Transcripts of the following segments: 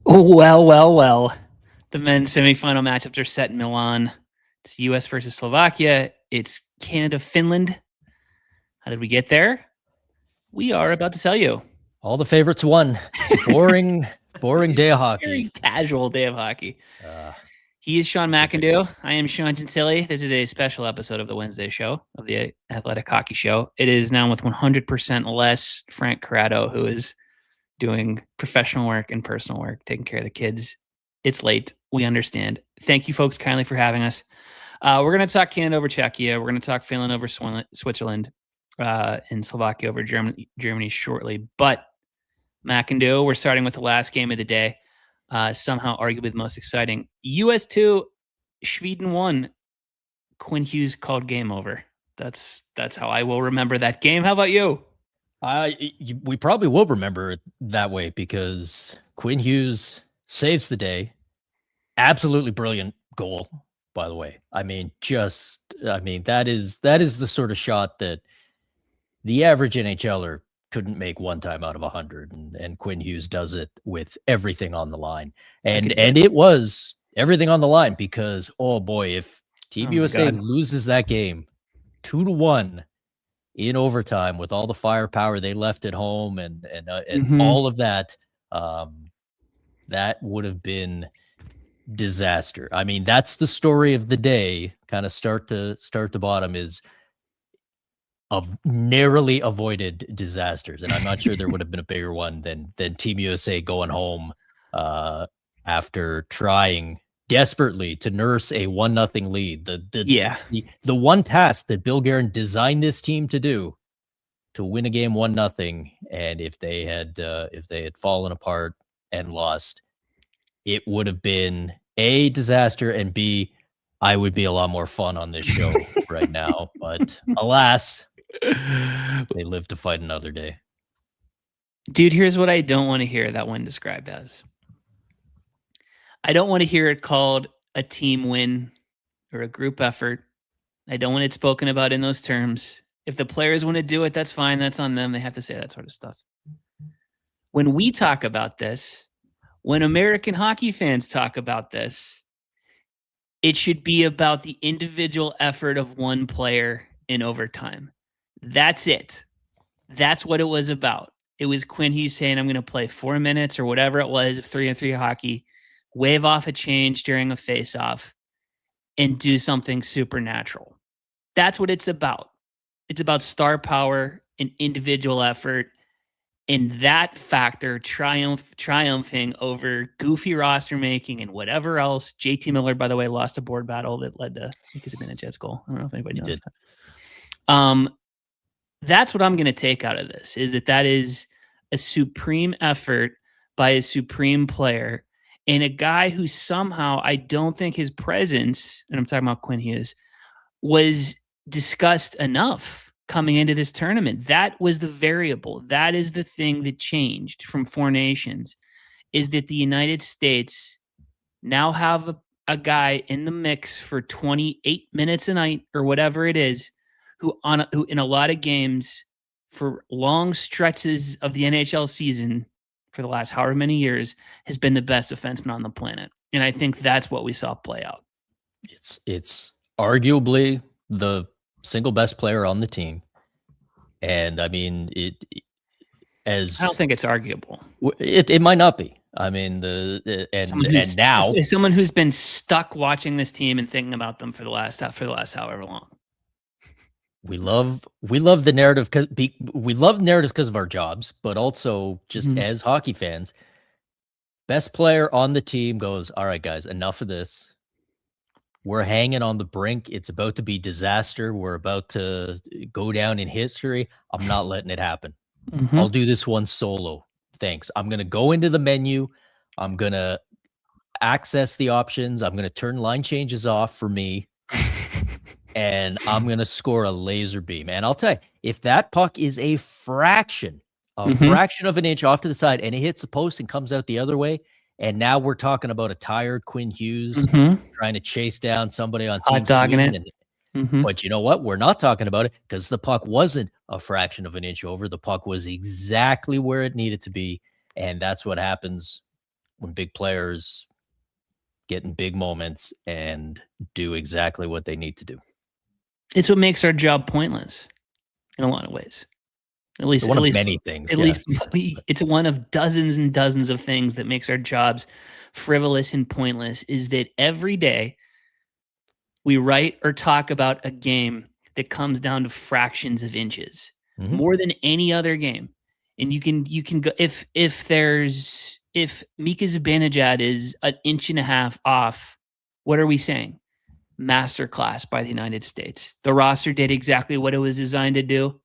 Well, well, well. The men's semifinal matchups are set in Milan. It's US versus Slovakia. It's Canada, Finland. How did we get there? We are about to tell you. All the favorites won. Boring day of hockey. Very casual day of hockey. He is Sean McIndoe. I am Sean Gentille. This is a special episode of the Wednesday show of the Athletic Hockey Show. It is now with 100% less Frank Corrado, who is doing professional work and personal work, taking care of the kids. It's late. We understand. Thank you, folks, kindly for having us. We're going to talk Canada over Czechia. We're going to talk Finland over Switzerland and Slovakia over Germany shortly. But McIndoe, we're starting with the last game of the day. Somehow arguably the most exciting. US 2, Sweden 1. Quinn Hughes called game over. That's how I will remember that game. How about you? We probably will remember it that way because Quinn Hughes saves the day. Absolutely brilliant goal, by the way. That is the sort of shot that the average NHLer couldn't make one time out of 100, and Quinn Hughes does it with everything on the line. And it was everything on the line because, oh boy, if Team USA loses that game 2-1 in overtime with all the firepower they left at home and all of that, that would have been disaster. I mean, that's the story of the day, kind of start to bottom, is of narrowly avoided disasters. And I'm not sure there would have been a bigger one than Team USA going home after trying desperately to nurse a 1-0 lead. The one task that Bill Guerin designed this team to do, to win a game 1-0. And if they had fallen apart and lost, it would have been A, disaster, and B, I would be a lot more fun on this show right now. But alas, they live to fight another day. Dude, here's what I don't want to hear that one described as. I don't want to hear it called a team win or a group effort. I don't want it spoken about in those terms. If the players want to do it, that's fine. That's on them. They have to say that sort of stuff. When we talk about this, when American hockey fans talk about this, it should be about the individual effort of one player in overtime. That's it. That's what it was about. It was Quinn Hughes saying, I'm going to play 4 minutes or whatever it was of 3-on-3 hockey, wave off a change during a face-off, and do something supernatural. That's what it's about. It's about star power and individual effort, and that factor triumphing over goofy roster making and whatever else. JT Miller, by the way, lost a board battle that led to Zibanejad's goal. I don't know if anybody knows that. That's what I'm going to take out of this, is that is a supreme effort by a supreme player and a guy who somehow, I don't think his presence, and I'm talking about Quinn Hughes, was discussed enough coming into this tournament. That was the variable. That is the thing that changed from Four Nations, is that the United States now have a guy in the mix for 28 minutes a night or whatever it is, who in a lot of games for long stretches of the NHL season for the last however many years has been the best defenseman on the planet. And I think that's what we saw play out. It's arguably the single best player on the team. And I mean, I don't think it's arguable. It might not be. I mean, now as someone who's been stuck watching this team and thinking about them for the last however long. We love the narrative because of our jobs, but also just as hockey fans, best player on the team goes, all right, guys, enough of this. We're hanging on the brink. It's about to be disaster. We're about to go down in history. I'm not letting it happen. I'll do this one solo. Thanks. I'm going to go into the menu. I'm going to access the options. I'm going to turn line changes off for me. And I'm going to score a laser beam. And I'll tell you, if that puck is a fraction of an inch off to the side and it hits the post and comes out the other way, and now we're talking about a tired Quinn Hughes trying to chase down somebody on Team Sweden. But you know what? We're not talking about it because the puck wasn't a fraction of an inch over. The puck was exactly where it needed to be. And that's what happens when big players get in big moments and do exactly what they need to do. It's what makes our job pointless in a lot of ways. At least many things. At least it's one of dozens and dozens of things that makes our jobs frivolous and pointless, is that every day we write or talk about a game that comes down to fractions of inches, more than any other game. And you can go if Mika Zibanejad is an inch and a half off, what are we saying? Masterclass by the United States. The roster did exactly what it was designed to do.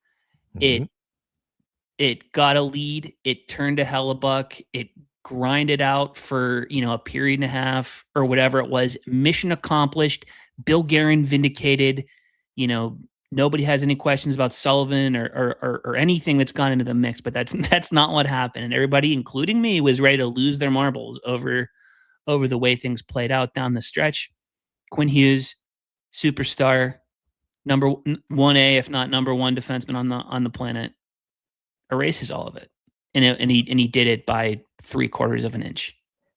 It got a lead. It turned to Hellebuck. It grinded out for, a period and a half or whatever it was. Mission accomplished. Bill Guerin vindicated. Nobody has any questions about Sullivan or anything that's gone into the mix, but that's not what happened. And everybody, including me, was ready to lose their marbles over the way things played out down the stretch. Quinn Hughes, superstar, number 1A, if not number one defenseman on the planet, erases all of it, and he did it by 3/4 of an inch.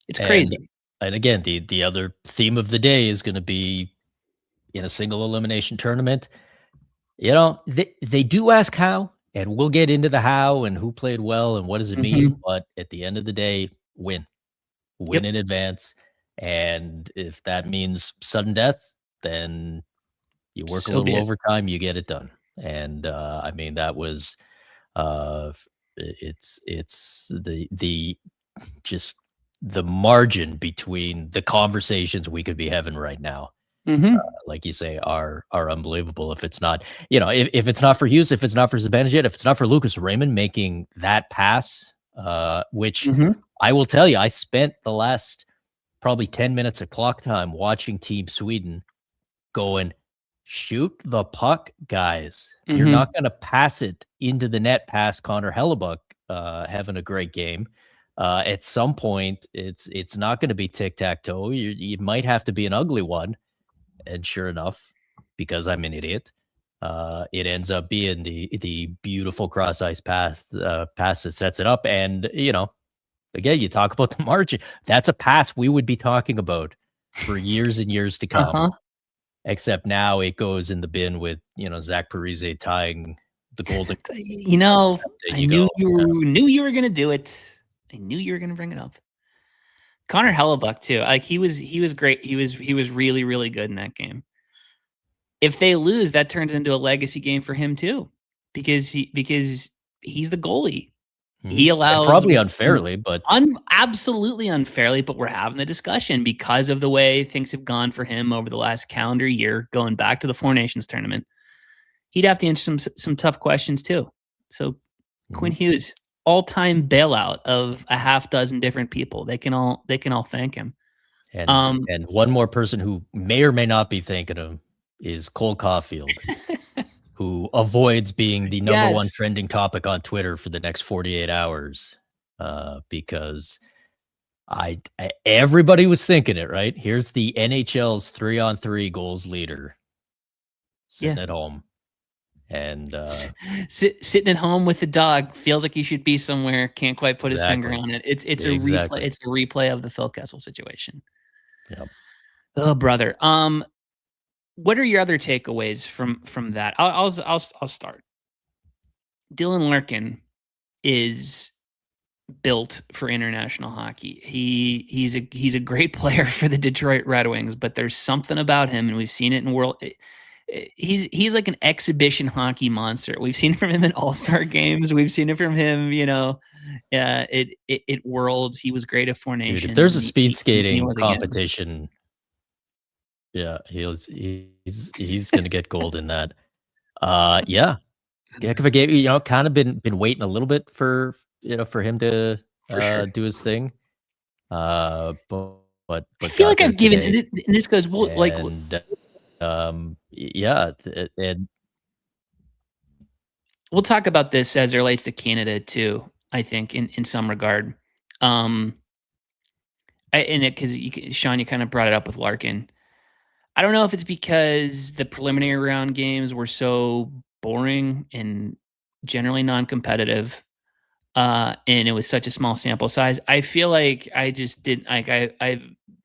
It's crazy. And again, the other theme of the day is going to be in a single elimination tournament. They do ask how, and we'll get into the how and who played well and what does it mean. But at the end of the day, win in advance. And if that means sudden death, then you work a little overtime, you get it done. And that was it's the just the margin between the conversations we could be having right now. Like you say, are unbelievable. If it's not, if it's not for Hughes, if it's not for Zibanejad, if it's not for Lucas Raymond making that pass, which I will tell you, I spent the last probably 10 minutes of clock time watching Team Sweden going, shoot the puck, guys. You're not going to pass it into the net past Connor Hellebuck, having a great game. At some point, it's not going to be tic-tac-toe. You might have to be an ugly one. And sure enough, because I'm an idiot, it ends up being the beautiful cross-ice pass that sets it up. And, again, you talk about the margin. That's a pass we would be talking about for years and years to come. Except now it goes in the bin with, Zach Parise tying the golden. I knew you were going to do it. I knew you were going to bring it up. Connor Hellebuck too. Like he was great. He was really, really good in that game. If they lose, that turns into a legacy game for him too, because he's the goalie. He allows, probably unfairly, but absolutely unfairly, but we're having the discussion because of the way things have gone for him over the last calendar year, going back to the Four Nations tournament. He'd have to answer some tough questions too. So Quinn Hughes, all-time bailout of a half dozen different people. They can all thank him. And one more person who may or may not be thanking him is Cole Caulfield, who avoids being the number one trending topic on Twitter for the next 48 hours, because everybody was thinking it, right? Here's the NHL's 3-on-3 goals leader sitting at home. And sitting at home with the dog, feels like he should be somewhere, can't quite put his finger on it. It's a replay. It's a replay of the Phil Kessel situation. Yep. Oh, brother. What are your other takeaways from that? I'll start. Dylan Larkin is built for international hockey. He's a great player for the Detroit Red Wings, but there's something about him, and we've seen it in world. He's like an exhibition hockey monster. We've seen it from him in All-Star games. We've seen it from him, at Worlds. He was great at Four Nations. Dude, if there's a speed skating competition, he's going to get gold in that. Heck of a game. Kind of been waiting a little bit for him to do his thing. But I feel like I've given, and this goes and we'll talk about this as it relates to Canada too, I think, in some regard. Because Sean, you kind of brought it up with Larkin. I don't know if it's because the preliminary round games were so boring and generally non-competitive. and it was such a small sample size. I feel like I just didn't like.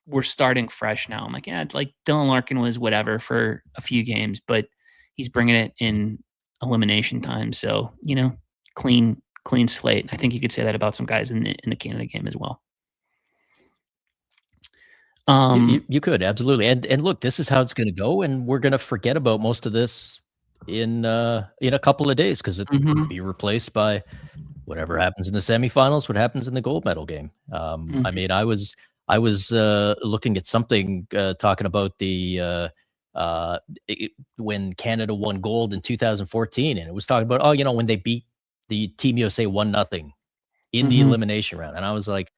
We're starting fresh now. I'm like, yeah, like Dylan Larkin was whatever for a few games, but he's bringing it in elimination time. So clean slate. I think you could say that about some guys in the Canada game as well. You could absolutely, and look, this is how it's going to go, and we're going to forget about most of this in a couple of days because it'll be replaced by whatever happens in the semifinals, what happens in the gold medal game. I mean, I was looking at something talking about the when Canada won gold in 2014, and it was talking about when they beat the Team USA 1-0 in the elimination round, and I was like,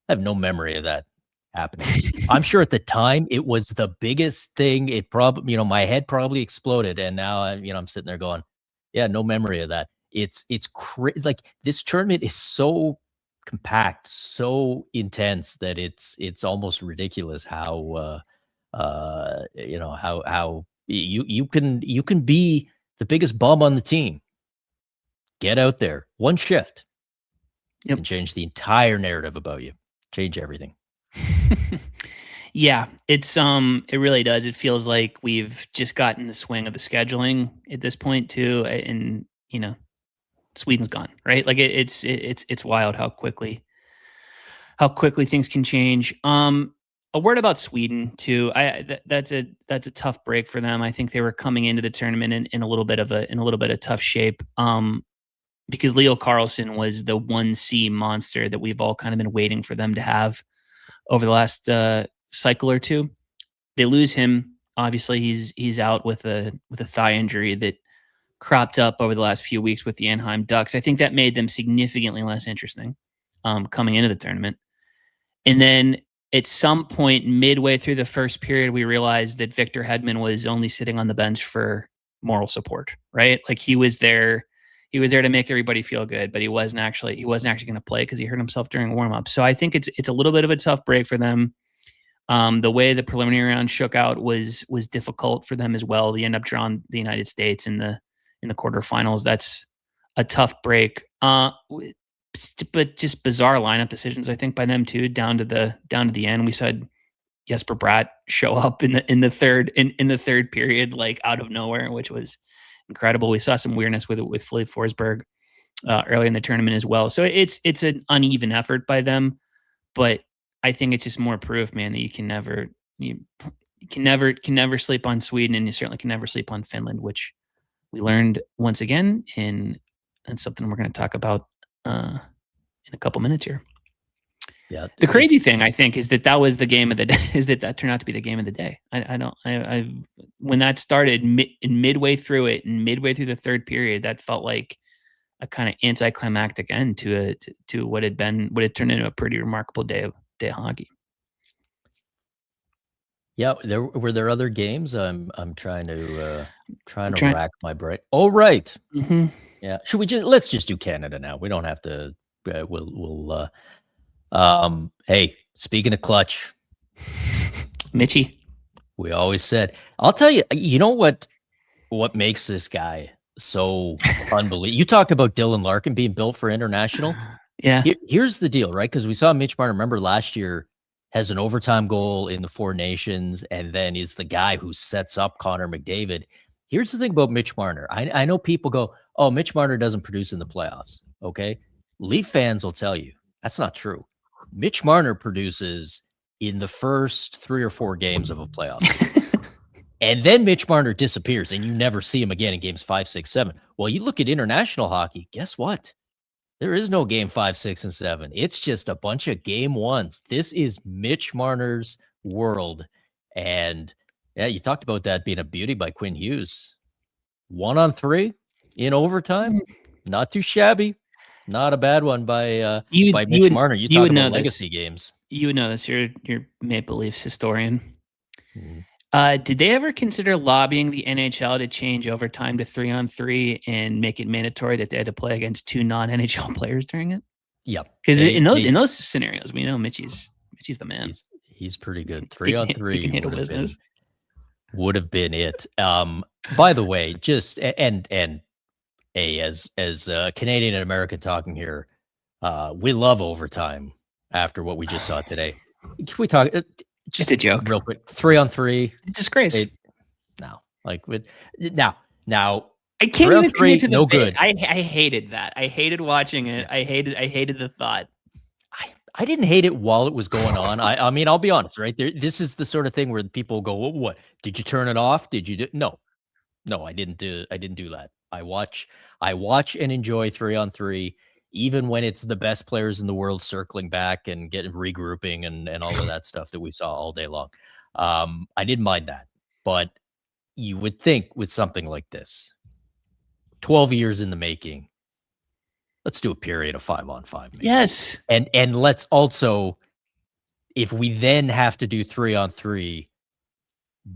I have no memory of that happening. I'm sure at the time it was the biggest thing. It probably, my head probably exploded, and now I'm sitting there going, yeah, no memory of that. It's like this tournament is so compact, so intense that it's almost ridiculous how how you can be the biggest bum on the team. Get out there, one shift can change the entire narrative about you, change everything. Yeah, it really does. It feels like we've just gotten the swing of the scheduling at this point too, and Sweden's gone, right? Like it's wild how quickly things can change. A word about Sweden too. That's a tough break for them. I think they were coming into the tournament in a little bit of tough shape. Because Leo Carlsson was the 1C monster that we've all kind of been waiting for them to have over the last cycle or two. They lose him. Obviously, he's out with a thigh injury that cropped up over the last few weeks with the Anaheim Ducks. I think that made them significantly less interesting coming into the tournament. And then at some point midway through the first period, we realized that Victor Hedman was only sitting on the bench for moral support, right? Like he was there to make everybody feel good, but he wasn't actually going to play because he hurt himself during warm up. So I think it's a little bit of a tough break for them. The way the preliminary round shook out was difficult for them as well. They end up drawing the United States in the quarterfinals. That's a tough break. But just bizarre lineup decisions, I think, by them too. Down to the end, we saw Jesper Bratt show up in the third period, like out of nowhere, which was incredible. We saw some weirdness with Philippe Forsberg earlier in the tournament as well. So it's an uneven effort by them, but I think it's just more proof, man, that you can never sleep on Sweden, and you certainly can never sleep on Finland, which we learned once again, and something we're going to talk about in a couple minutes here. Yeah. The crazy thing, I think, is that was the game of the day. Is that turned out to be the game of the day? When that started midway through it and midway through the third period, that felt like a kind of anticlimactic end to what had turned into a pretty remarkable day of hockey. Yeah, were there other games? I'm trying to rack my brain. Oh, right. Mm-hmm. Yeah. Let's just do Canada now. We don't have to. We'll. Hey, speaking of clutch, Mitchie. We always said. I'll tell you. You know what makes this guy so unbelievable? You talked about Dylan Larkin being built for international. Yeah. Here's the deal, right? Because we saw Mitch Marner. Remember last year, has an overtime goal in the Four Nations, and then is the guy who sets up Connor McDavid. Here's the thing about Mitch Marner. I know people go, oh, Mitch Marner doesn't produce in the playoffs. Okay. Leaf fans will tell you that's not true. Mitch Marner produces in the first 3 or 4 games of a playoff. And then Mitch Marner disappears and you never see him again in games 5, 6, 7. Well, you look at international hockey, guess what? There is no game 5, 6, and 7. It's just a bunch of game 1s. This is Mitch Marner's world. And yeah, you talked about that being a beauty by Quinn Hughes. 1-on-3 in overtime. Not too shabby. Not a bad one by Mitch Marner. You talk about legacy games. You would know this. You're Maple Leafs historian. Mm-hmm. Did they ever consider lobbying the NHL to change overtime to 3-on-3 and make it mandatory that they had to play against 2 non-NHL players during it? Yeah, because in those scenarios, we know Mitchie's the man. He's pretty good. 3-on-3 would have been it. By the way, just and as a Canadian and American talking here, We love overtime after what we just saw today. Can we talk? Just It's a joke. real quick. 3-on-3. It's a disgrace. No, like with now. I can't even 3-on-3, commit to the no bit. good. I hated that. I hated watching it. I hated the thought. I didn't hate it while it was going on. I mean, I'll be honest, right? This is the sort of thing where people go, well, "What? Did you turn it off? Did you do?" No, I didn't do that. I watch and enjoy 3-on-3, even when it's the best players in the world circling back and getting regrouping and all of that stuff that we saw all day long. I didn't mind that, but you would think with something like this, 12 years in the making, let's do a period of 5-on-5. Maybe. Yes. And let's also, if we then have to do 3-on-3,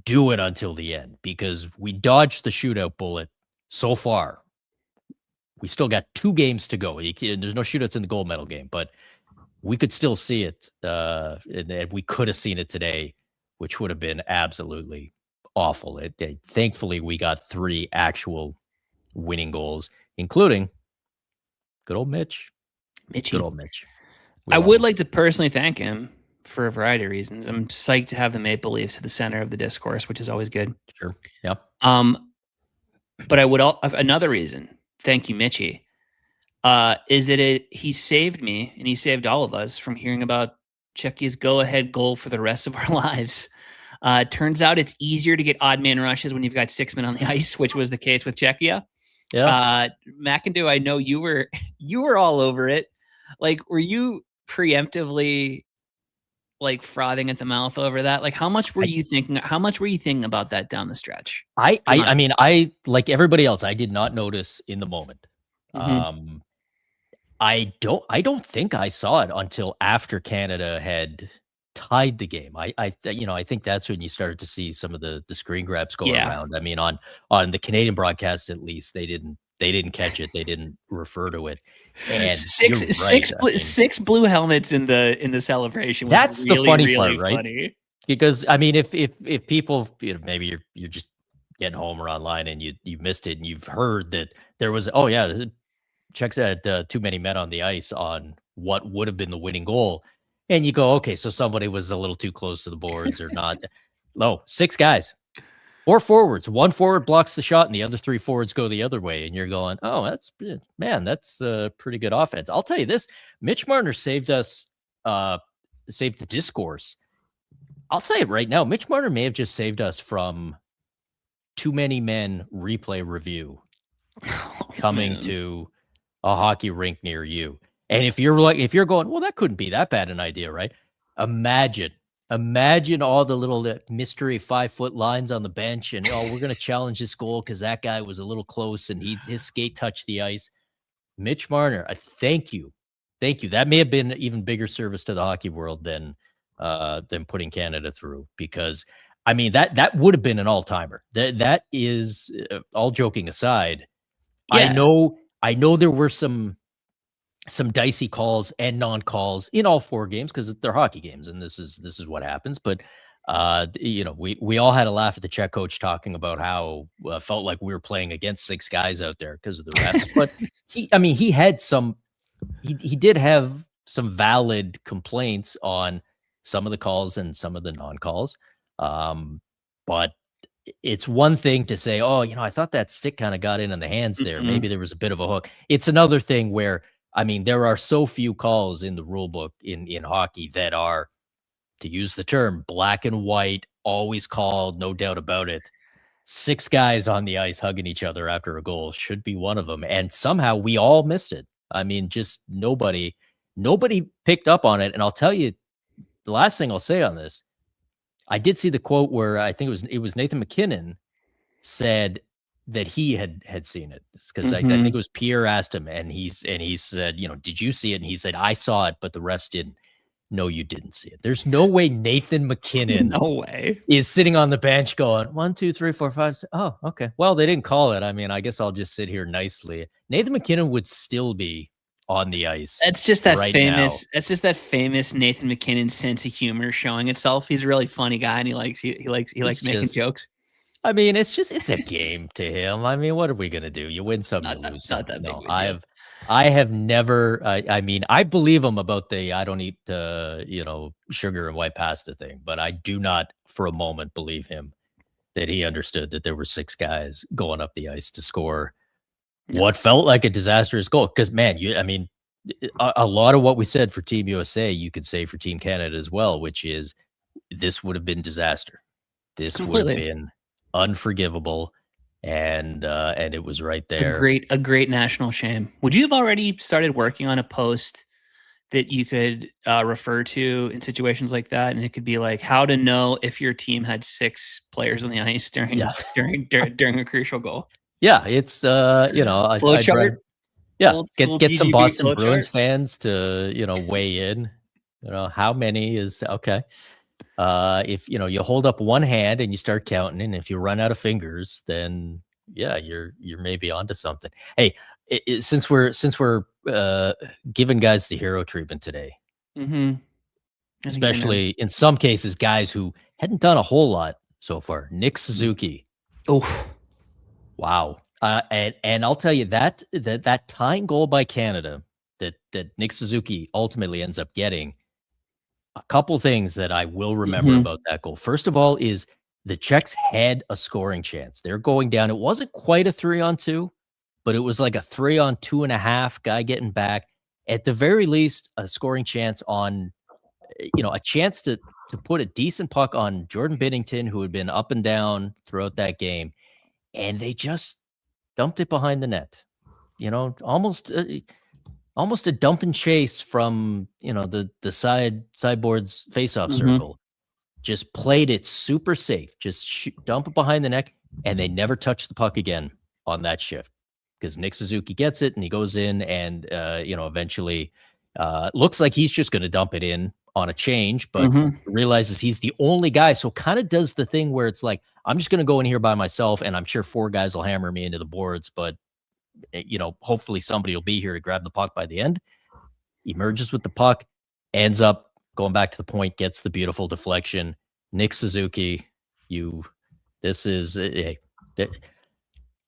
do it until the end, because we dodged the shootout bullet so far. We still got 2 games to go. There's no shootouts in the gold medal game, but we could still see it. And we could have seen it today, which would have been absolutely awful. Thankfully, we got 3 actual winning goals, including good old Mitch. Mitchie. Good old Mitch. I would like to personally thank him for a variety of reasons. I'm psyched to have the Maple Leafs at the center of the discourse, which is always good. Sure. Yeah. But I would another reason. Thank you, Mitchie. Is that he saved me and he saved all of us from hearing about Czechia's go-ahead goal for the rest of our lives. Turns out it's easier to get odd man rushes when you've got 6 men on the ice, which was the case with Czechia. Yeah. McIndoe, I know you were all over it. Like, were you preemptively like frothing at the mouth over that? Like, how much were you thinking about that down the stretch? I mean, I, like everybody else, I did not notice in the moment. Mm-hmm. I don't think I saw it until after Canada had tied the game. I think that's when you started to see some of the screen grabs going around. I mean, on the Canadian broadcast, at least they didn't catch it. They didn't refer to it. And six blue helmets in the celebration. That's really, the funny really part, right? Funny. Because I mean, if people, maybe you're just getting home or online and you missed it and you've heard that there was, Czechs had too many men on the ice on what would have been the winning goal. And you go, okay, so somebody was a little too close to the boards or not. No, 6 guys, 4 forwards. 1 forward blocks the shot and the other 3 forwards go the other way. And you're going, oh, that's pretty good offense. I'll tell you this, Mitch Marner saved us, saved the discourse. I'll say it right now. Mitch Marner may have just saved us from too many men replay review coming to a hockey rink near you. And if you're going, well, that couldn't be that bad an idea, right? Imagine all the little mystery 5-foot lines on the bench and, we're going to challenge this goal because that guy was a little close and his skate touched the ice. Mitch Marner, I thank you. That may have been even bigger service to the hockey world than putting Canada through, because I mean, that would have been an all-timer. That is, all joking aside, yeah. I know there were some dicey calls and non-calls in all 4 games because they're hockey games, and this is what happens. But we all had a laugh at the Czech coach talking about how felt like we were playing against 6 guys out there because of the refs. But he did have some valid complaints on some of the calls and some of the non-calls. But it's one thing to say, I thought that stick kind of got in the hands there. Mm-hmm. Maybe there was a bit of a hook. It's another thing where, I mean, there are so few calls in the rule book in hockey that are, to use the term, black and white, always called, no doubt about it. 6 guys on the ice hugging each other after a goal should be one of them. And somehow we all missed it. I mean, just nobody picked up on it. And I'll tell you, the last thing I'll say on this, I did see the quote where I think it was Nathan MacKinnon said that he had seen it, because I think it was Pierre asked him, and he said, did you see it? And he said, I saw it, but the refs didn't. No, you didn't see it. There's no way Nathan MacKinnon is sitting on the bench going 1, 2, 3, 4, 5. 6. Oh, okay. Well, they didn't call it. I mean, I guess I'll just sit here nicely. Nathan MacKinnon would still be on the ice. That's just that famous. Now. That's just that famous Nathan MacKinnon sense of humor showing itself. He's a really funny guy, and he likes making jokes. I mean, it's a game to him. I mean, what are we gonna do? You win some, you lose some. Not that big. I have never. I mean, I believe him about the I don't eat sugar and white pasta thing, but I do not for a moment believe him that he understood that there were 6 guys going up the ice to score what felt like a disastrous goal. Because man, I mean, a lot of what we said for Team USA, you could say for Team Canada as well, which is this would have been disaster. This would have Completely. been unforgivable, and it was right A there. great national shame. Would you have already started working on a post that you could refer to in situations like that? And it could be like how to know if your team had 6 players on the ice during a crucial goal. Yeah, it's I'd Flowchart. yeah, Old school get some GGB Boston Bruins flowchart. fans to weigh in. How many is okay? If you hold up one hand and you start counting, and if you run out of fingers, then yeah, you're maybe onto something. Hey, since we're giving guys the hero treatment today, especially in some cases, guys who hadn't done a whole lot so far. Nick Suzuki. Oh, wow. And I'll tell you that tying goal by Canada that Nick Suzuki ultimately ends up getting. A couple things that I will remember about that goal. First of all, is the Czechs had a scoring chance. They're going down. It wasn't quite a 3-on-2, but it was like a 3-on-2.5 guy getting back. At the very least, a scoring chance on, a chance to put a decent puck on Jordan Binnington, who had been up and down throughout that game. And they just dumped it behind the net. Almost a dump and chase from the sideboards faceoff circle. Just played it super safe. Just dump it behind the neck, and they never touched the puck again on that shift because Nick Suzuki gets it and he goes in and eventually looks like he's just going to dump it in on a change, but realizes he's the only guy. So kind of does the thing where it's like, I'm just going to go in here by myself, and I'm sure 4 guys will hammer me into the boards, but hopefully somebody will be here to grab the puck by the end. Emerges with the puck, ends up going back to the point, gets the beautiful deflection. Nick Suzuki,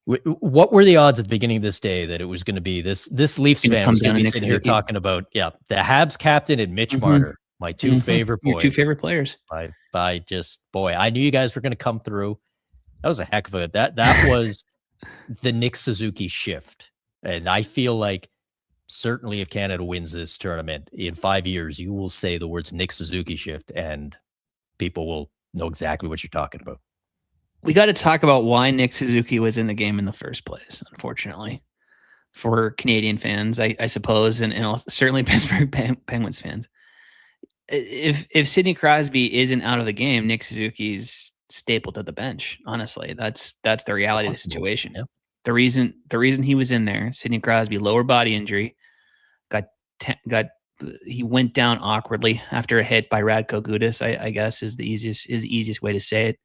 what were the odds at the beginning of this day that it was going to be this Leafs fan was going to be sitting here talking about, the Habs captain and Mitch Marner, my 2 favorite boys. Your 2 favorite players. I knew you guys were going to come through. That was a heck of a, that was the Nick Suzuki shift. And I feel like certainly if Canada wins this tournament in 5 years, you will say the words Nick Suzuki shift and people will know exactly what you're talking about. We got to talk about why Nick Suzuki was in the game in the first place, unfortunately, for Canadian fans, I suppose, and also certainly Pittsburgh Penguins fans. If Sidney Crosby isn't out of the game, Nick Suzuki's stapled to the bench. Honestly, that's the reality of the situation. Yeah. The reason he was in there, Sidney Crosby, lower body injury, he went down awkwardly after a hit by Radko Gudas. I guess is the easiest way to say it.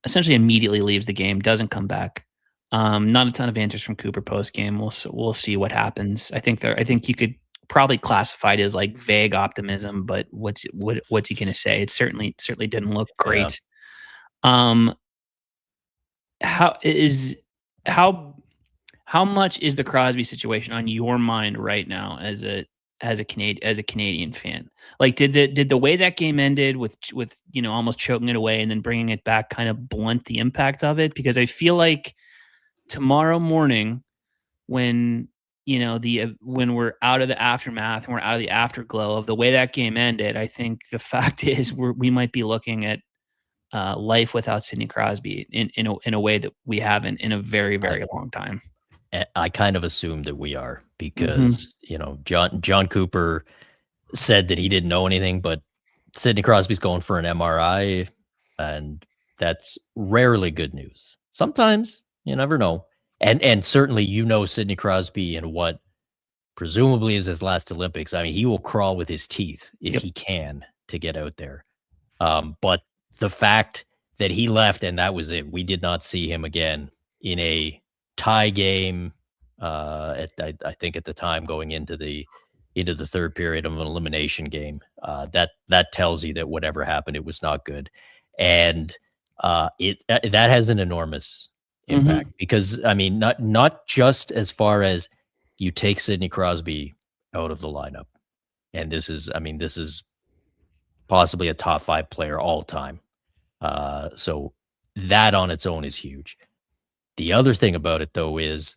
Essentially, immediately leaves the game, doesn't come back. Not a ton of answers from Cooper post game. We'll see what happens. I think you could probably classify it as like vague optimism, but what's he going to say? It certainly didn't look great. Yeah. How much is the Crosby situation on your mind right now as a Canadian fan? Like, did the way that game ended with almost choking it away and then bringing it back kind of blunt the impact of it? Because I feel like tomorrow morning, when when we're out of the aftermath and we're out of the afterglow of the way that game ended, I think the fact is we might be looking at life without Sidney Crosby in a way that we haven't in a very, very long time. I kind of assumed that we are because, John Cooper said that he didn't know anything, but Sidney Crosby's going for an MRI, and that's rarely good news. Sometimes you never know. And certainly, Sidney Crosby in what presumably is his last Olympics. I mean, he will crawl with his teeth if he can to get out there. But the fact that he left and that was it, we did not see him again in a tie game. I think at the time going into the third period of an elimination game, that tells you that whatever happened, it was not good, and that has an enormous impact because I mean, not just as far as you take Sidney Crosby out of the lineup. And this is possibly a top 5 player all time. So that on its own is huge. The other thing about it, though, is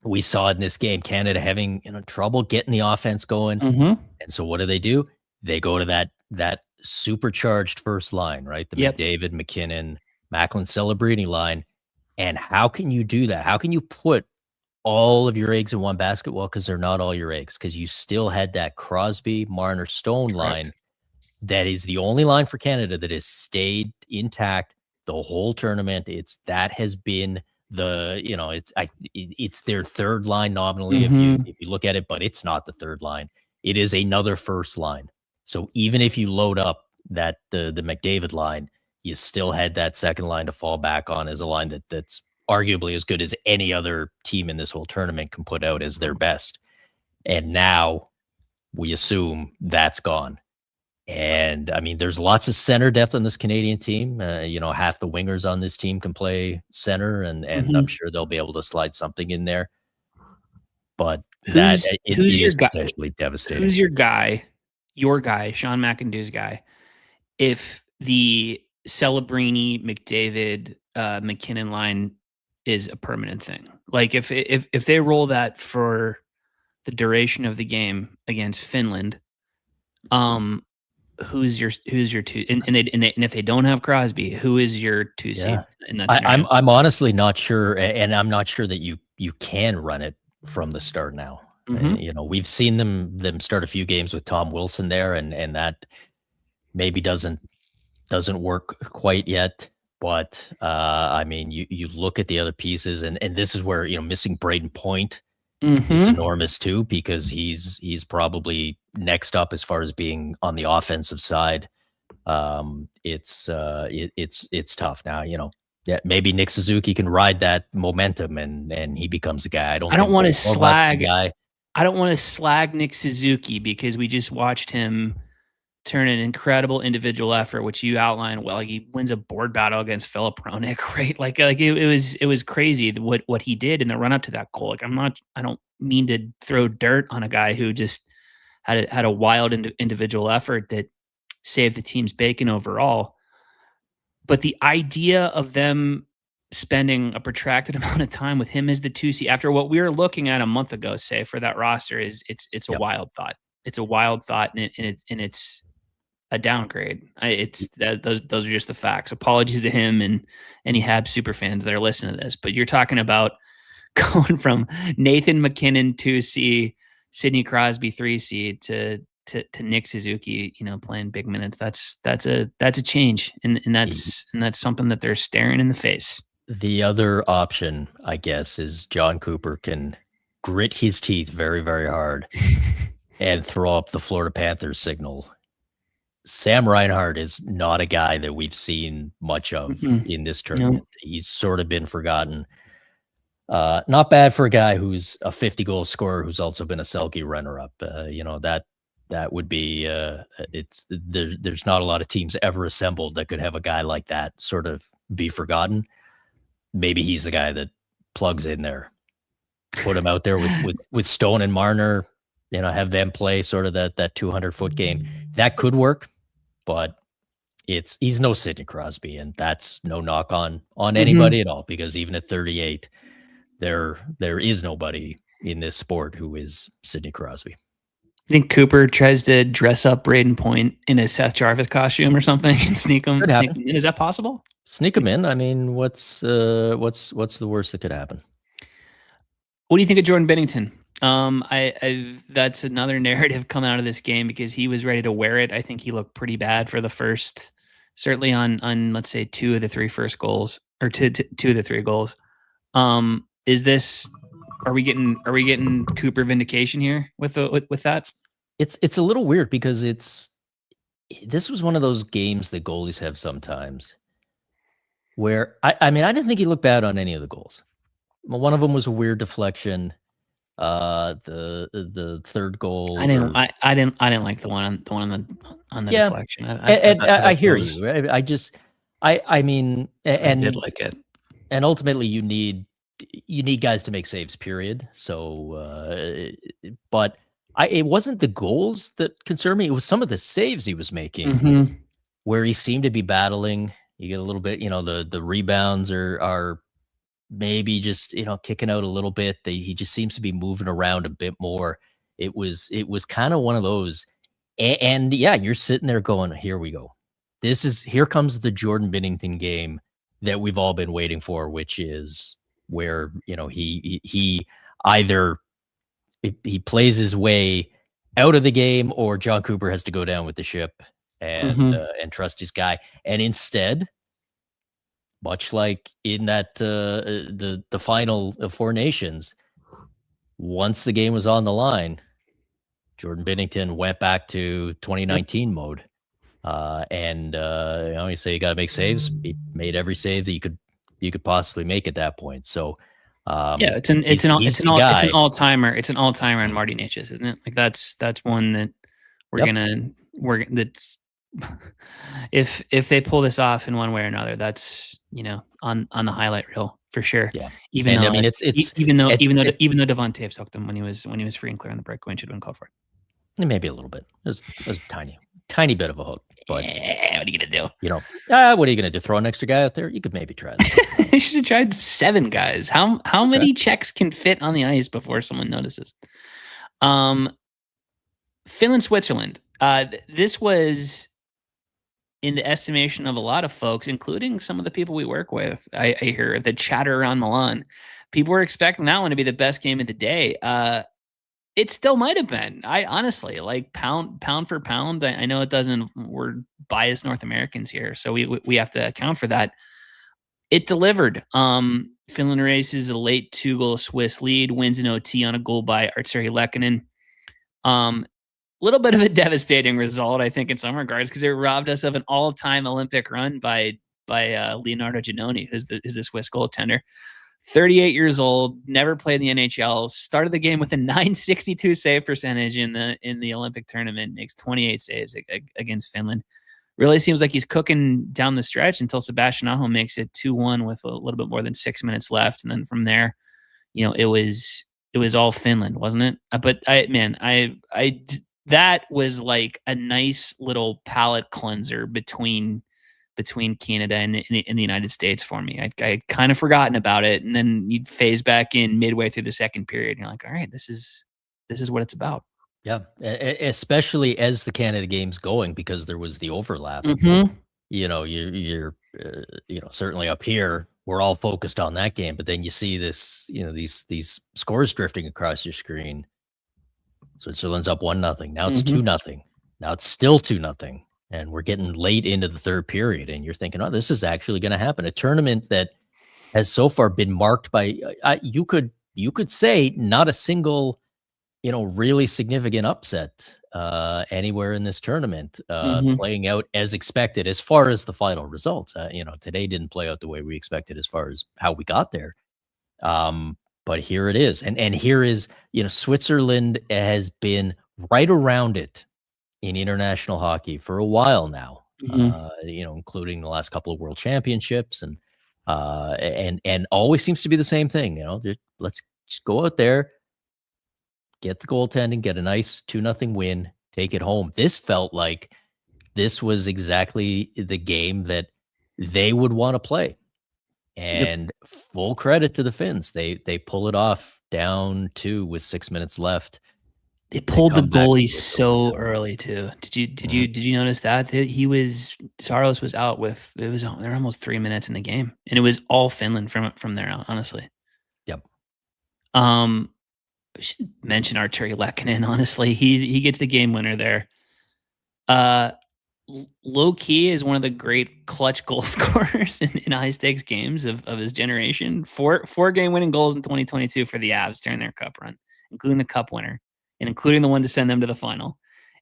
we saw in this game Canada having trouble getting the offense going. Mm-hmm. And so what do? They go to that supercharged first line, right? The McDavid, McKinnon, Macklin, Celebrini line. And how can you do that? How can you put all of your eggs in one basket? Well, because they're not all your eggs, because you still had that Crosby, Marner, Stone line that is the only line for Canada that has stayed intact the whole tournament. That has been it's their third line nominally if you look at it, but it's not the third line. It is another first line. So even if you load up the McDavid line, you still had that second line to fall back on as a line that's arguably as good as any other team in this whole tournament can put out as their best. And now we assume that's gone. And I mean, there's lots of center depth on this Canadian team. Half the wingers on this team can play center, and I'm sure they'll be able to slide something in there. But it is potentially devastating. Who's your guy, Sean McIndoe's guy, if the Celebrini, McDavid, McKinnon line is a permanent thing? Like if they roll that for the duration of the game against Finland, who's your two? And if they don't have Crosby, who is your 2 seed in that scenario? I'm honestly not sure, and I'm not sure that you can run it from the start now. We've seen them start a few games with Tom Wilson there, and that maybe doesn't work quite yet. But I mean, you look at the other pieces, and this is where missing Braden Point is enormous too, because he's probably next up as far as being on the offensive side. It's tough now. Yeah, maybe Nick Suzuki can ride that momentum and he becomes a guy. I don't want to slag Nick Suzuki, because we just watched him turn an incredible individual effort, which you outlined well. He wins a board battle against Philip Roenick, right? Like it was crazy what he did in the run up to that goal. Like I don't mean to throw dirt on a guy who just had a wild individual effort that saved the team's bacon overall. But the idea of them spending a protracted amount of time with him as the 2 seed after what we were looking at a month ago, say, for that roster it's a wild thought. It's a wild thought, and it's a downgrade. Those are just the facts. Apologies to him and any Habs super fans that are listening to this, but you're talking about going from Nathan McKinnon 2C, Sidney Crosby 3C to Nick Suzuki, playing big minutes. That's a change, and that's something that they're staring in the face. The other option, I guess, is John Cooper can grit his teeth very, very hard and throw up the Florida Panthers signal. Sam Reinhart is not a guy that we've seen much of in this tournament. No. He's sort of been forgotten. Not bad for a guy who's a 50-goal scorer who's also been a Selke runner-up. That would be there's not a lot of teams ever assembled that could have a guy like that sort of be forgotten. Maybe he's the guy that plugs in there. Put him out there with Stone and Marner, have them play sort of that 200-foot game. That could work, but he's no Sidney Crosby, and that's no knock on anybody at all, because even at 38, there is nobody in this sport who is Sidney Crosby. I think Cooper tries to dress up Braden Point in a Seth Jarvis costume or something and sneak him in. Is that possible? Sneak him in. I mean, what's the worst that could happen? What do you think of Jordan Binnington? That's another narrative coming out of this game, because he was ready to wear it. I think he looked pretty bad for the first, certainly on let's say 2 of the 3 first goals, or 2 of the 3 goals. Are we getting Cooper vindication here with that? It's a little weird, because this was one of those games that goalies have sometimes where I didn't think he looked bad on any of the goals. One of them was a weird deflection. The third goal. I didn't like the one on the deflection. I hear you. I mean, I did like it. And ultimately, you need you need guys to make saves, period. So, but it wasn't the goals that concerned me. It was some of the saves he was making where he seemed to be battling. You get a little bit, the rebounds are maybe just, kicking out a little bit. He just seems to be moving around a bit more. It was kind of one of those. And yeah, you're sitting there going, here we go. Here comes the Jordan Binnington game that we've all been waiting for, which is where, he either he plays his way out of the game, or John Cooper has to go down with the ship and trust his guy. And instead, much like in that the final of Four Nations, once the game was on the line, Jordan Binnington went back to 2019 mode. You say you got to make saves. He made every save that you could possibly make at that point. So, it's an all timer. It's an all timer on Marty Necas, isn't it? Like that's one that that's if they pull this off in one way or another, that's on the highlight reel for sure. Yeah. Even though Devon Taves hooked him when he was free and clear on the breakaway and should have been called for it. Maybe a little bit. It was tiny bit of a hook. But what are you gonna do? What are you gonna do? Throw an extra guy out there? You could maybe try that. You should have tried 7 guys. How many checks can fit on the ice before someone notices? Finland, Switzerland. This was, in the estimation of a lot of folks, including some of the people we work with, I hear the chatter around Milan. People were expecting that one to be the best game of the day. It still might have been. I honestly, like, pound for pound. I know it doesn't. We're biased North Americans here, so we have to account for that. It delivered. Finland races a late 2-goal Swiss lead, wins in OT on a goal by Artturi Lehkonen. Little bit of a devastating result, I think, in some regards, because it robbed us of an all-time Olympic run by Leonardo Giannoni, who's the Swiss goaltender. 38 years old, never played in the NHL, started the game with a .962 save percentage in the Olympic tournament, makes 28 saves against Finland. Really seems like he's cooking down the stretch until Sebastian Aho makes it 2-1 with a little bit more than 6 minutes left. And then from there, it was all Finland, wasn't it? But that was like a nice little palate cleanser between Canada and the United States for me. I kind of forgotten about it, and then you'd phase back in midway through the second period, and you're like, all right, this is what it's about. Yeah, especially as the Canada game's going, because there was the overlap. You're certainly up here, we're all focused on that game, but then you see this, these scores drifting across your screen. Switzerland's up 1-0. Now it's 2-0. Now it's still 2-0. And we're getting late into the third period, and you're thinking, oh, this is actually going to happen. A tournament that has so far been marked by, you could say, not a single, really significant upset anywhere in this tournament, playing out as expected as far as the final results. Today didn't play out the way we expected as far as how we got there. But here it is. And here is, Switzerland has been right around it in international hockey for a while now, including the last couple of world championships, and always seems to be the same thing. Let's just go out there, get the goaltending, get a nice 2-0 win, take it home. This felt like this was exactly the game that they would want to play. And full credit to the Finns. They pull it off down 2 with 6 minutes left. They pulled the goalie so early too. Did you notice that Saros was out with there were almost 3 minutes in the game, and it was all Finland from there out, honestly. Yep. We should mention Artturi Lehkonen. Honestly, he gets the game winner there. Low key is one of the great clutch goal scorers in high stakes games of his generation. Four game winning goals in 2022 for the Avs during their cup run, including the cup winner, and including the one to send them to the final.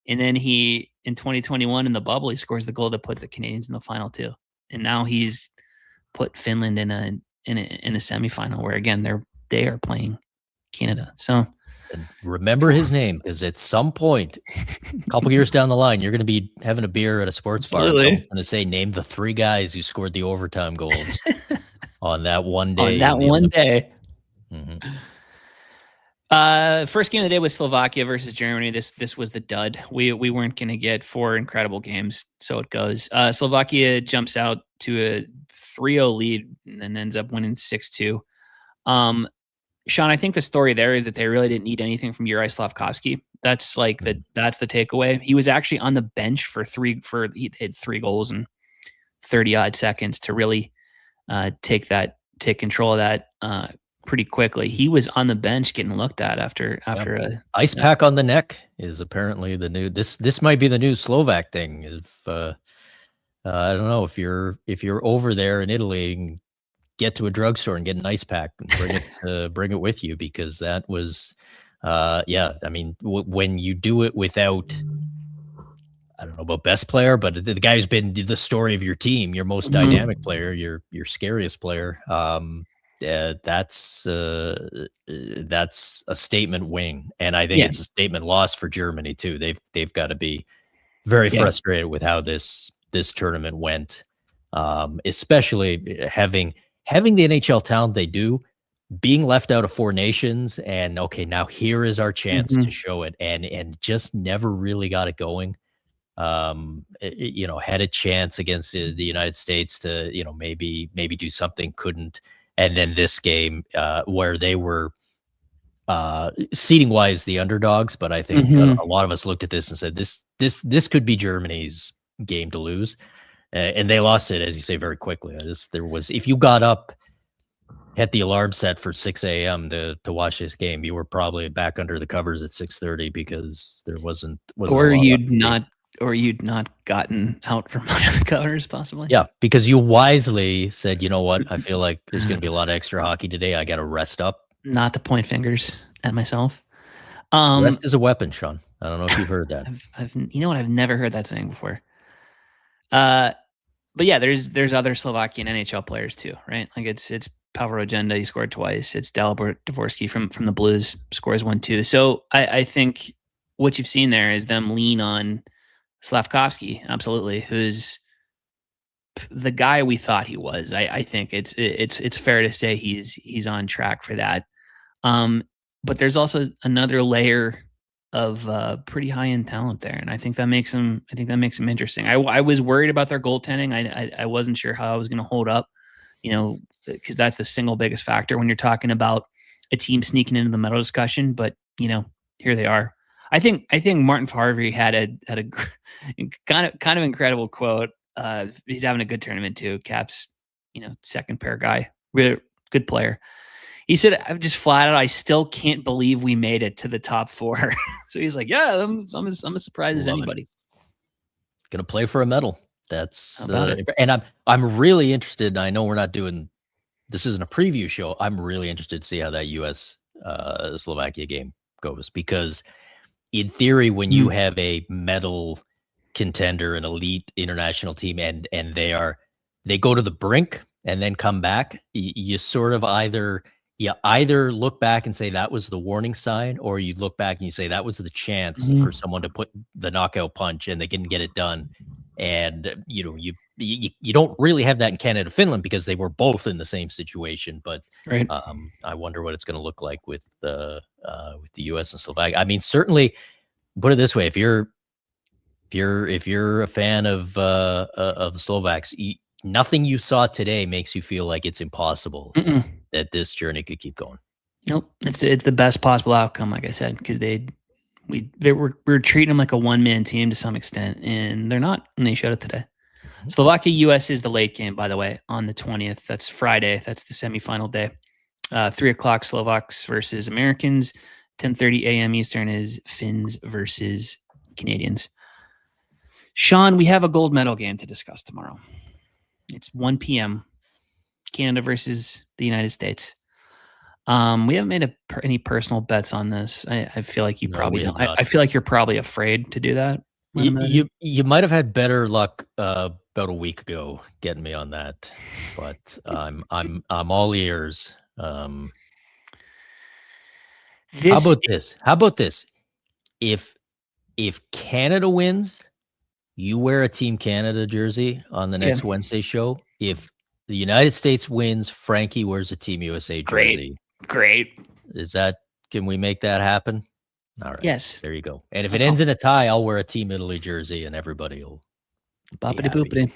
And then he, in 2021, in the bubble, he scores the goal that puts the Canadiens in the final too. And now he's put Finland in a semifinal where, again, they are playing Canada. So, and remember his name, because at some point, a couple years down the line, you're going to be having a beer at a sports bar, and someone's going to say, name the 3 guys who scored the overtime goals on that one day. On that one day. First game of the day was Slovakia versus Germany. This was the dud. We weren't going to get 4 incredible games, so it goes. Slovakia jumps out to a 3-0 lead and then ends up winning 6-2. Sean, I think the story there is that they really didn't need anything from Juraj Slavkovsky. That's like that's the takeaway. He was actually on the bench he had 3 goals in 30 odd seconds to really take control of that pretty quickly. He was on the bench getting looked at after a ice pack on the neck is apparently the new this might be the new Slovak thing. If I don't know if you're over there in Italy, get to a drugstore and get an ice pack and bring it with you, because that was I mean, when you do it without, I don't know about best player, but the guy who's been the story of your team, your most dynamic player, your scariest player, that's a statement win, and I think it's a statement loss for Germany too. They've got to be very frustrated with how this tournament went, especially having the NHL talent they do, being left out of 4 nations, and okay, now here is our chance to show it, and just never really got it going. Had a chance against the United States to maybe do something, couldn't. And then this game, where they were seating wise the underdogs, but I think a lot of us looked at this and said this could be Germany's game to lose, and they lost it, as you say, very quickly. If you got up, had the alarm set for 6 a.m. to watch this game, you were probably back under the covers at 6:30 because there wasn't or you'd not gotten out from under the covers, possibly. Yeah, because you wisely said, you know what, I feel like there's going to be a lot of extra hockey today. I got to rest up. Not to point fingers at myself. Rest is a weapon, Sean. I don't know if you've heard that. I've never heard that saying before. But yeah, there's other Slovakian NHL players too, right? Like it's Pavel Agenda, he scored twice. It's Dalibor Dvorsky from the Blues, scores 1 too. So I think what you've seen there is them lean on Slavkovsky, absolutely, who's the guy we thought he was. I think it's fair to say he's on track for that. But there's also another layer of pretty high end talent there, and I think that makes him interesting. I was worried about their goaltending. I wasn't sure how I was going to hold up, because that's the single biggest factor when you're talking about a team sneaking into the medal discussion. But here they are. I think Martin Favre had a kind of incredible quote. He's having a good tournament too. Cap's second pair guy, really good player. He said, "I'm just flat out. I still can't believe we made it to the top 4." So he's like, "Yeah, I'm as surprised as anybody." Gonna play for a medal. That's and I'm really interested. And I know we're not doing this isn't a preview show. I'm really interested to see how that U.S. Slovakia game goes, because in theory, when you have a medal contender, an elite international team, and they go to the brink and then come back, you sort of either look back and say that was the warning sign, or you look back and you say that was the chance for someone to put the knockout punch and they didn't get it done. And you don't really have that in Canada, Finland, because they were both in the same situation. But right. I wonder what it's going to look like with the U.S. and Slovakia. I mean, certainly, put it this way: if you're a fan of the Slovaks, nothing you saw today makes you feel like it's impossible that this journey could keep going. Nope, it's the best possible outcome, like I said, because we're treating them like a one-man team to some extent, and they're not, and they showed it today. Slovakia U.S. is the late game, by the way, on the 20th. That's Friday. That's the semifinal day. 3:00 Slovaks versus Americans. 10:30 a.m. Eastern is Finns versus Canadians. Sean, we have a gold medal game to discuss tomorrow. It's 1 p.m. Canada versus the United States. We haven't made any personal bets on this. I feel like you probably don't. I feel like you're probably afraid to do that. You might have had better luck about a week ago getting me on that, but I'm all ears. How about this? If Canada wins, you wear a Team Canada jersey on the next Wednesday show. If the United States wins, Frankie wears a Team USA jersey Great. Can we make that happen? All right. Yes. There you go. And if it ends in a tie, I'll wear a Team Italy jersey and everybody will be happy.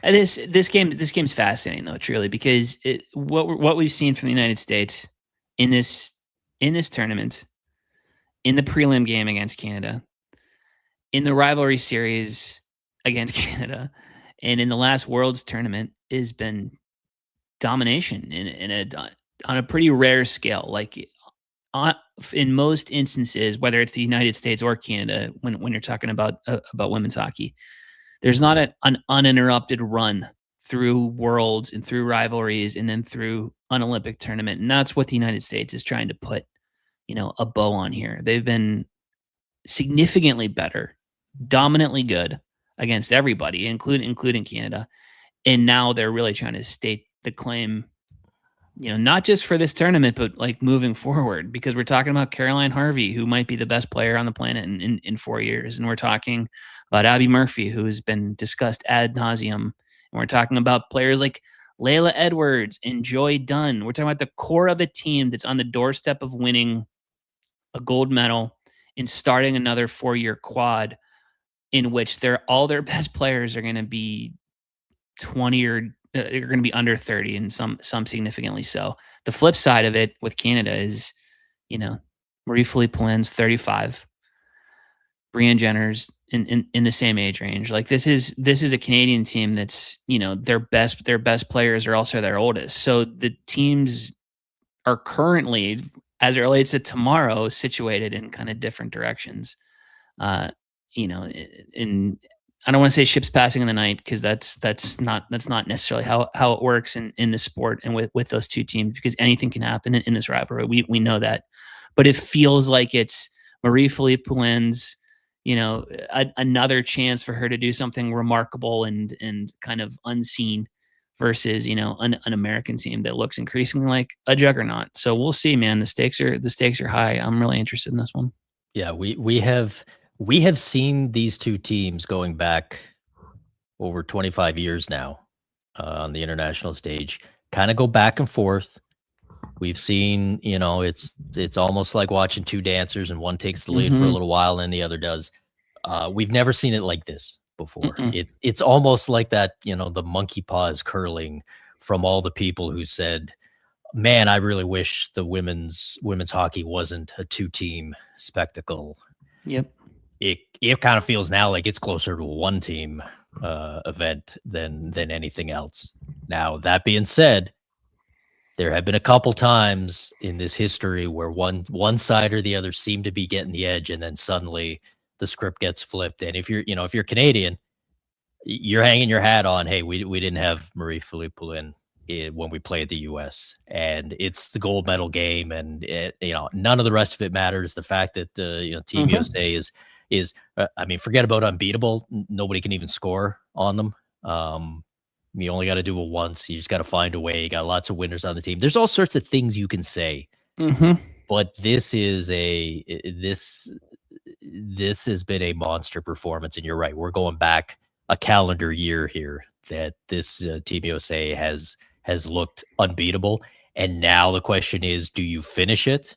This game's fascinating though, truly, because what we've seen from the United States in this tournament, in the prelim game against Canada, in the rivalry series against Canada, and in the last Worlds tournament has been domination on a pretty rare scale. Like in most instances, whether it's the United States or Canada, when you're talking about women's hockey, there's not an uninterrupted run through Worlds and through rivalries and then through an Olympic tournament, and that's what the United States is trying to put, a bow on here. They've been significantly better, dominantly good against everybody, including Canada, and now they're really trying to state the claim, not just for this tournament, but like moving forward, because we're talking about Caroline Harvey, who might be the best player on the planet in 4 years. And we're talking about Abby Murphy, who has been discussed ad nauseum. And we're talking about players like Layla Edwards and Joy Dunn. We're talking about the core of a team that's on the doorstep of winning a gold medal and starting another 4-year quad in which all their best players are going to be 20 or they're going to be under 30 and some significantly so. The flip side of it with Canada is, Marie-Philippe Poulin's 35, Brianne Jenner's in the same age range. Like this is a Canadian team that's, their best players are also their oldest. So the teams are currently, as it relates to tomorrow, situated in kind of different directions. In I don't want to say ships passing in the night, because that's not necessarily how it works in the sport and with those two teams, because anything can happen in this rivalry. We know that, but it feels like it's Marie-Philippe Poulin's, another chance for her to do something remarkable and kind of unseen versus an American team that looks increasingly like a juggernaut. So we'll see, man. The stakes are high. I'm really interested in this one. Yeah, we have seen these two teams going back over 25 years now on the international stage kind of go back and forth. We've seen, it's almost like watching two dancers and one takes the lead for a little while and the other does. We've never seen it like this before. It's almost like that, the monkey paw is curling from all the people who said, man, I really wish the women's hockey wasn't a two-team spectacle. Yep. It kind of feels now like it's closer to a one-team event than anything else. Now, that being said, there have been a couple times in this history where one side or the other seem to be getting the edge, and then suddenly the script gets flipped. And if you're Canadian, you're hanging your hat on, hey, we didn't have Marie-Philippe Poulin when we played the U.S. and it's the gold medal game, and none of the rest of it matters. The fact that Team USA is I mean, forget about unbeatable. Nobody can even score on them. You only got to do it once. You just got to find a way. You got lots of winners on the team. There's all sorts of things you can say, but this has been a monster performance. And you're right. We're going back a calendar year here that this Team USA has looked unbeatable. And now the question is, do you finish it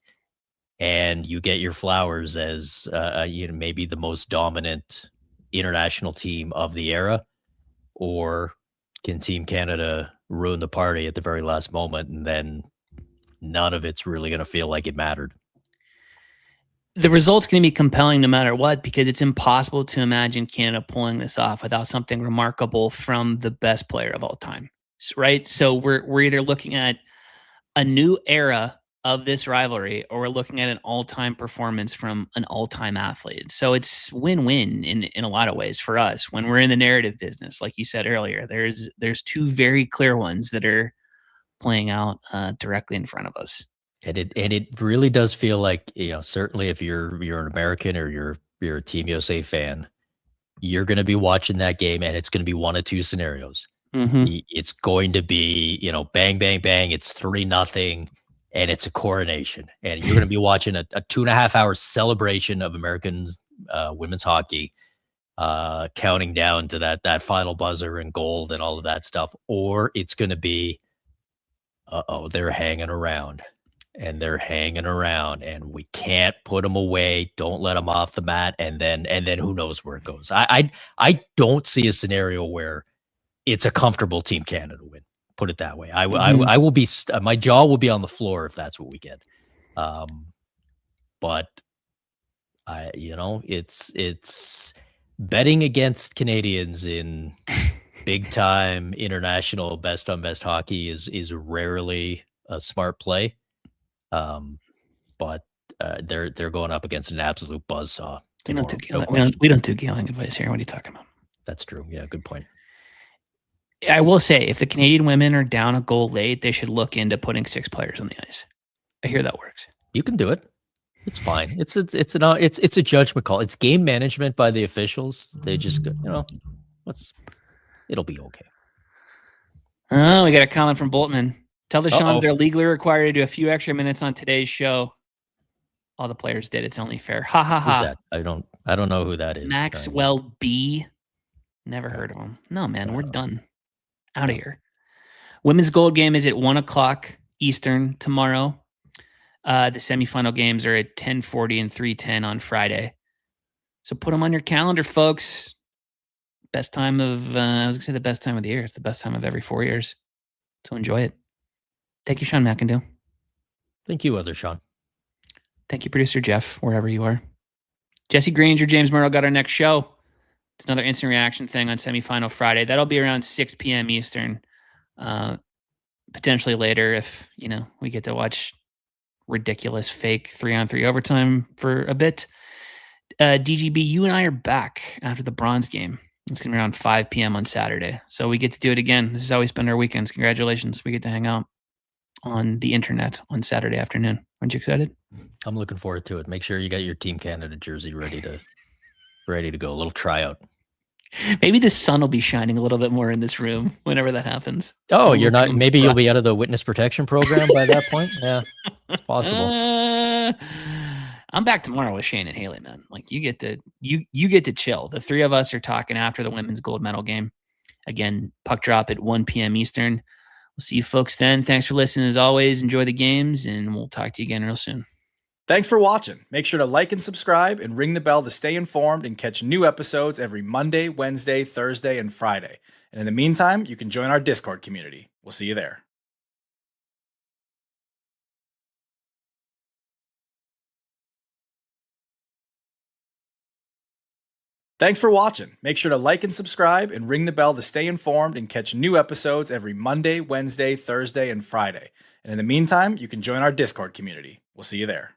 and you get your flowers as maybe the most dominant international team of the era, or can Team Canada ruin the party at the very last moment and then none of it's really going to feel like it mattered? The result's going to be compelling no matter what, because it's impossible to imagine Canada pulling this off without something remarkable from the best player of all time, right? So we're either looking at a new era of this rivalry, or we're looking at an all-time performance from an all-time athlete. So it's win-win in a lot of ways for us when we're in the narrative business. Like you said earlier, there's two very clear ones that are playing out directly in front of us. And it really does feel like, certainly if you're an American or you're a Team USA fan, you're going to be watching that game, and it's going to be one of two scenarios. It's going to be, bang, bang, bang. It's 3-0. And it's a coronation, and you're going to be watching a 2.5-hour celebration of Americans women's hockey, counting down to that final buzzer and gold and all of that stuff. Or it's going to be they're hanging around. And they're hanging around, and we can't put them away. Don't let them off the mat, and then who knows where it goes. I don't see a scenario where it's a comfortable Team Canada win. Put it that way. I will be my jaw will be on the floor if that's what we get. But it's betting against Canadians in big time international best on best hockey is rarely a smart play. But they're going up against an absolute buzzsaw. We don't do gambling advice here. What are you talking about? That's true. Yeah, good point. I will say, if the Canadian women are down a goal late, they should look into putting 6 players on the ice. I hear that works. You can do it. It's fine. It's a judgment call. It's game management by the officials. They just go, it'll be okay. Oh, we got a comment from Boltman. Tell the Seans are legally required to do a few extra minutes on today's show. All the players did. It's only fair. Ha ha ha. Who's that? I don't know who that is. Maxwell B. Never heard of him. No, man, we're done. Out of here. Women's gold game is at 1:00 Eastern tomorrow. The semifinal games are at 10:40 and 3:10 on Friday. So put them on your calendar, folks. Best time of I was gonna say the best time of the year. It's the best time of every 4 years. So enjoy it. Thank you, Sean McIndoe. Thank you, other Sean. Thank you, producer Jeff, wherever you are. Jesse Granger, James Murrow got our next show. It's another instant reaction thing on semifinal Friday. That'll be around 6 p.m. Eastern. Potentially later if, we get to watch ridiculous fake 3-on-3 overtime for a bit. DGB, you and I are back after the bronze game. It's going to be around 5 p.m. on Saturday. So we get to do it again. This is how we spend our weekends. Congratulations. We get to hang out on the internet on Saturday afternoon. Aren't you excited? I'm looking forward to it. Make sure you got your Team Canada jersey ready to go. A little tryout. Maybe the sun will be shining a little bit more in this room whenever that happens. Oh, you're not. Maybe you'll be out of the witness protection program by that point. Yeah, it's possible. I'm back tomorrow with Shane and Haley, man. Like you get to chill. The 3 of us are talking after the women's gold medal game. Again, puck drop at 1 p.m. Eastern. We'll see you folks then. Thanks for listening as always. Enjoy the games, and we'll talk to you again real soon. Thanks for watching. Make sure to like and subscribe and ring the bell to stay informed and catch new episodes every Monday, Wednesday, Thursday, and Friday. And in the meantime, you can join our Discord community. We'll see you there. Thanks for watching. Make sure to like and subscribe and ring the bell to stay informed and catch new episodes every Monday, Wednesday, Thursday, and Friday. And in the meantime, you can join our Discord community. We'll see you there.